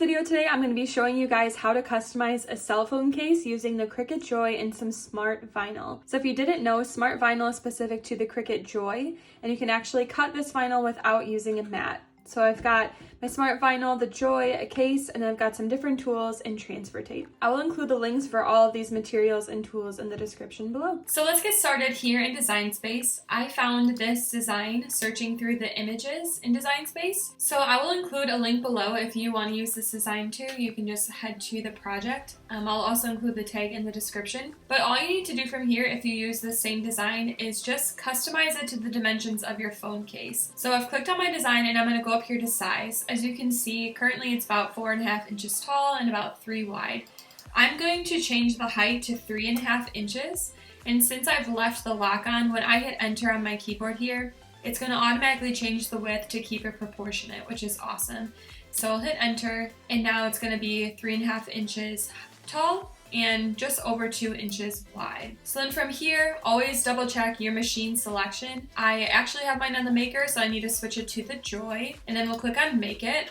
video today, I'm going to be showing you guys how to customize a cell phone case using the Cricut Joy and some smart vinyl. So if you didn't know, smart vinyl is specific to the Cricut Joy, and you can actually cut this vinyl without using a mat. So I've got my smart vinyl, the Joy, a case, and I've got some different tools and transfer tape. I will include the links for all of these materials and tools in the description below. So let's get started here in Design Space. I found this design searching through the images in Design Space. So I will include a link below if you want to use this design too. You can just head to the project. I'll also include the tag in the description. But all you need to do from here if you use the same design is just customize it to the dimensions of your phone case. So I've clicked on my design and I'm going to go up here to size. As you can see, currently it's about 4.5 inches tall and about 3 wide. I'm going to change the height to 3.5 inches, and since I've left the lock on, when I hit enter on my keyboard here, it's going to automatically change the width to keep it proportionate, which is awesome. So I'll hit enter, and now it's going to be 3.5 inches tall and just over 2 inches wide. So then from here, always double check your machine selection. I actually have mine on the maker, so I need to switch it to the Joy, and then we'll click on make it.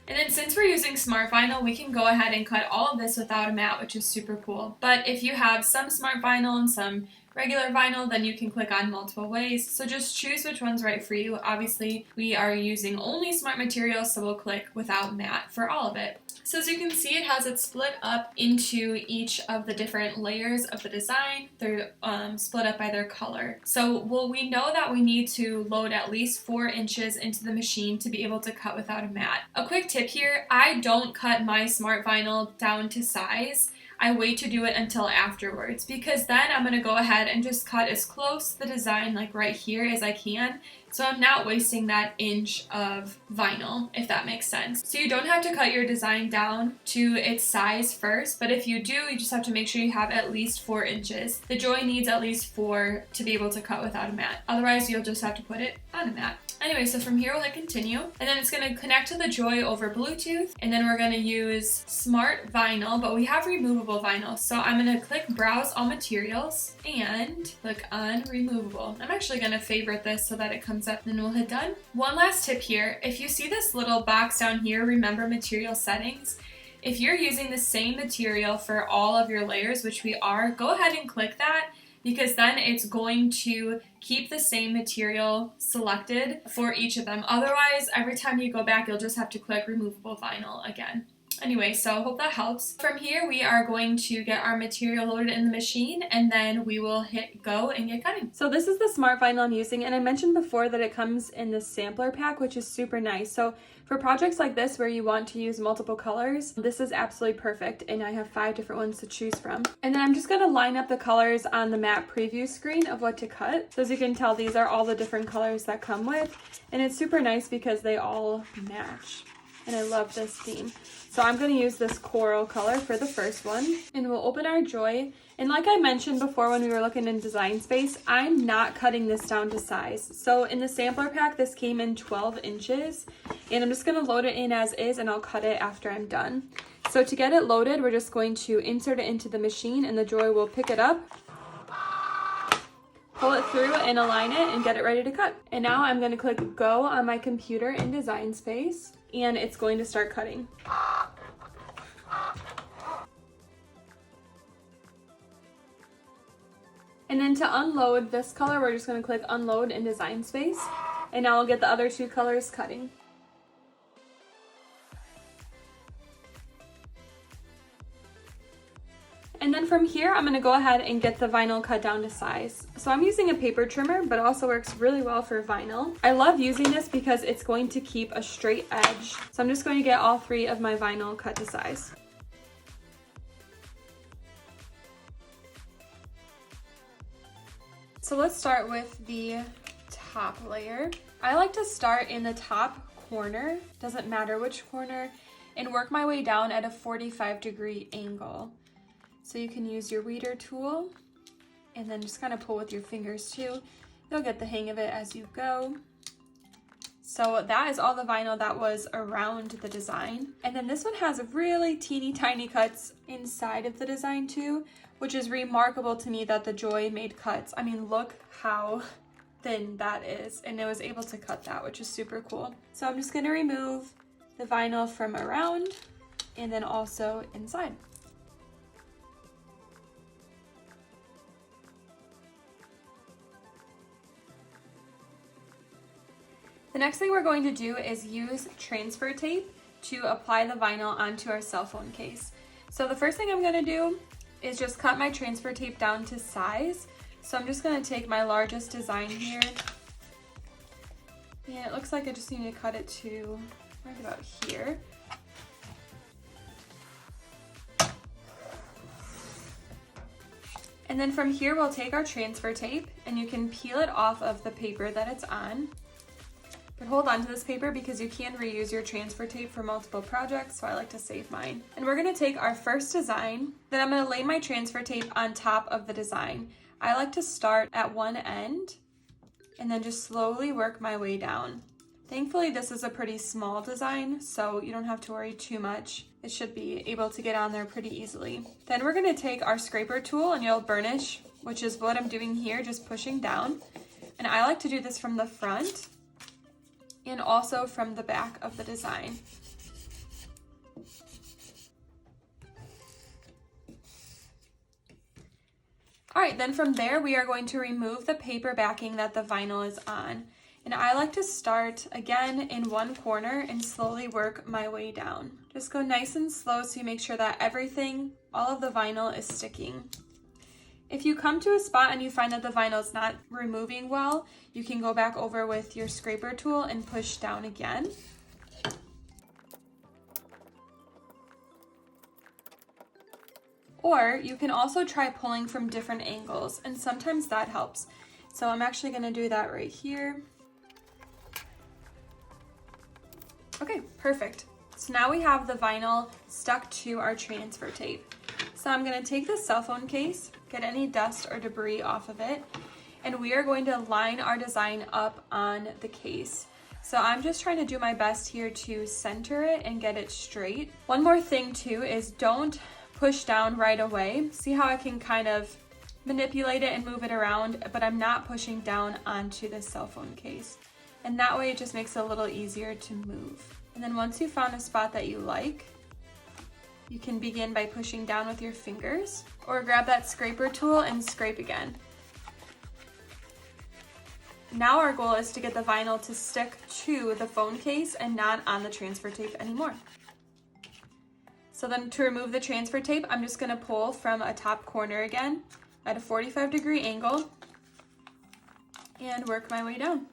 And then since we're using smart vinyl, we can go ahead and cut all of this without a mat, which is super cool. But if you have some smart vinyl and some regular vinyl, then you can click on multiple ways. So just choose which one's right for you. Obviously, we are using only smart materials, so we'll click without mat for all of it. So as you can see, it has it split up into each of the different layers of the design. They're split up by their color. So we know that we need to load at least 4 inches into the machine to be able to cut without a mat. A quick tip here, I don't cut my smart vinyl down to size. I wait to do it until afterwards, because then I'm going to go ahead and just cut as close to the design, like right here, as I can. So I'm not wasting that inch of vinyl, if that makes sense. So you don't have to cut your design down to its size first, but if you do, you just have to make sure you have at least 4 inches. The Joy needs at least 4 to be able to cut without a mat. Otherwise, you'll just have to put it on a mat. Anyway, so from here we'll hit continue, and then it's going to connect to the Joy over Bluetooth, and then we're going to use smart vinyl, but we have removable vinyl. So I'm going to click browse all materials and click on removable. I'm actually going to favorite this so that it comes up, and then we'll hit done. One last tip here, if you see this little box down here, remember material settings, if you're using the same material for all of your layers, which we are, go ahead and click that, because then it's going to keep the same material selected for each of them. Otherwise, every time you go back, you'll just have to click removable vinyl again. Anyway, so hope that helps. From here, we are going to get our material loaded in the machine, and then we will hit go and get cutting. So this is the smart vinyl I'm using, and I mentioned before that it comes in the sampler pack, which is super nice. So for projects like this where you want to use multiple colors, this is absolutely perfect, and I have 5 different ones to choose from. And then I'm just going to line up the colors on the map preview screen of what to cut. So as you can tell, these are all the different colors that come with, and it's super nice because they all match. And I love this theme. So I'm going to use this coral color for the first one, and we'll open our Joy. And like I mentioned before when we were looking in Design Space, I'm not cutting this down to size. So in the sampler pack, this came in 12 inches, and I'm just going to load it in as is, and I'll cut it after I'm done. So to get it loaded, we're just going to insert it into the machine, and the Joy will pick it up, pull it through and align it and get it ready to cut. And now I'm going to click go on my computer in Design Space, and it's going to start cutting. And then to unload this color, we're just going to click unload in Design Space, and now we'll get the other 2 colors cutting. And then from here, I'm going to go ahead and get the vinyl cut down to size. So I'm using a paper trimmer, but it also works really well for vinyl. I love using this because it's going to keep a straight edge. So I'm just going to get all 3 of my vinyl cut to size. So let's start with the top layer. I like to start in the top corner, doesn't matter which corner, and work my way down at a 45-degree angle. So you can use your weeder tool and then just kind of pull with your fingers too. You'll get the hang of it as you go. So that is all the vinyl that was around the design. And then this one has really teeny tiny cuts inside of the design too, which is remarkable to me that the Joy made cuts. I mean, look how thin that is, and it was able to cut that, which is super cool. So I'm just gonna remove the vinyl from around and then also inside. The next thing we're going to do is use transfer tape to apply the vinyl onto our cell phone case. So the first thing I'm going to do is just cut my transfer tape down to size. So I'm just going to take my largest design here, and it looks like I just need to cut it to right about here. And then from here we'll take our transfer tape, and you can peel it off of the paper that it's on. But hold on to this paper because you can reuse your transfer tape for multiple projects, so I like to save mine. And we're going to take our first design, then I'm going to lay my transfer tape on top of the design. I like to start at one end and then just slowly work my way down. Thankfully, this is a pretty small design, so you don't have to worry too much. It should be able to get on there pretty easily. Then we're going to take our scraper tool and you'll burnish, which is what I'm doing here, just pushing down. And I like to do this from the front and also from the back of the design. All right, then from there, we are going to remove the paper backing that the vinyl is on. And I like to start again in one corner and slowly work my way down. Just go nice and slow so you make sure that everything, all of the vinyl is sticking. If you come to a spot and you find that the vinyl is not removing well, you can go back over with your scraper tool and push down again. Or you can also try pulling from different angles, and sometimes that helps. So I'm actually going to do that right here. Okay, perfect. So now we have the vinyl stuck to our transfer tape. So I'm going to take the cell phone case, get any dust or debris off of it, and we are going to line our design up on the case. So I'm just trying to do my best here to center it and get it straight. One more thing too is don't push down right away. See how I can kind of manipulate it and move it around, but I'm not pushing down onto the cell phone case. And that way it just makes it a little easier to move. And then once you found a spot that you like, you can begin by pushing down with your fingers or grab that scraper tool and scrape again. Now our goal is to get the vinyl to stick to the phone case and not on the transfer tape anymore. So then to remove the transfer tape, I'm just going to pull from a top corner again at a 45-degree angle and work my way down.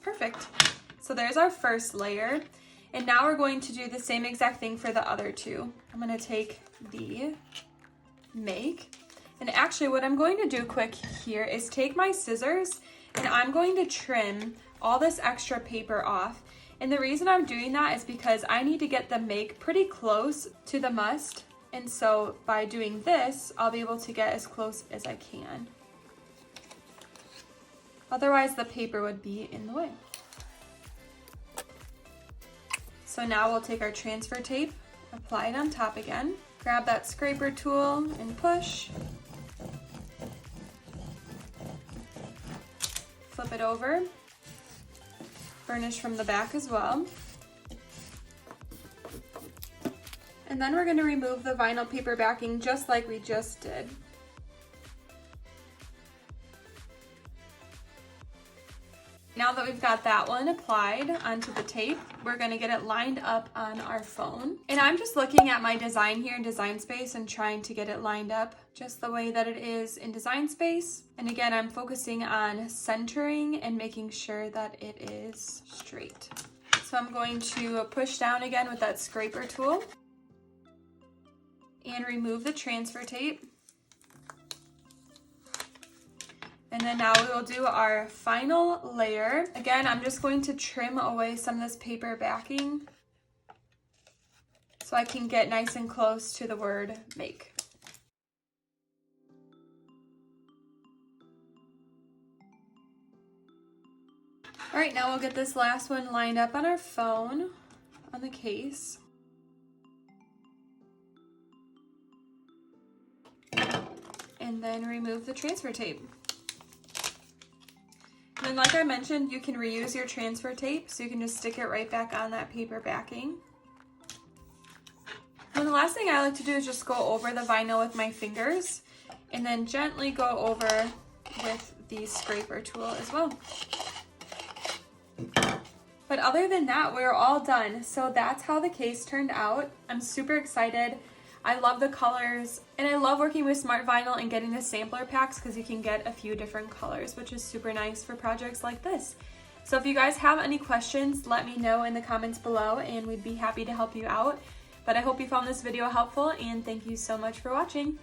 Perfect. So there's our first layer. And now we're going to do the same exact thing for the other two. I'm going to take the make. And actually what I'm going to do quick here is take my scissors and I'm going to trim all this extra paper off. And the reason I'm doing that is because I need to get the make pretty close to the must. And so by doing this, I'll be able to get as close as I can. Otherwise the paper would be in the way. So now we'll take our transfer tape, apply it on top again, grab that scraper tool and push. Flip it over, burnish from the back as well. And then we're going to remove the vinyl paper backing just like we just did. Now that we've got that one applied onto the tape, we're going to get it lined up on our phone. And I'm just looking at my design here in Design Space and trying to get it lined up just the way that it is in Design Space. And again, I'm focusing on centering and making sure that it is straight. So I'm going to push down again with that scraper tool and remove the transfer tape. And then now we will do our final layer. Again, I'm just going to trim away some of this paper backing so I can get nice and close to the word make. All right, now we'll get this last one lined up on our phone, on the case. And then remove the transfer tape. And like I mentioned, you can reuse your transfer tape, so you can just stick it right back on that paper backing. And the last thing I like to do is just go over the vinyl with my fingers and then gently go over with the scraper tool as well. But other than that, we're all done. So that's how the case turned out. I'm super excited. I love the colors, and I love working with smart vinyl and getting the sampler packs because you can get a few different colors, which is super nice for projects like this. So if you guys have any questions, let me know in the comments below and we'd be happy to help you out. But I hope you found this video helpful, and thank you so much for watching.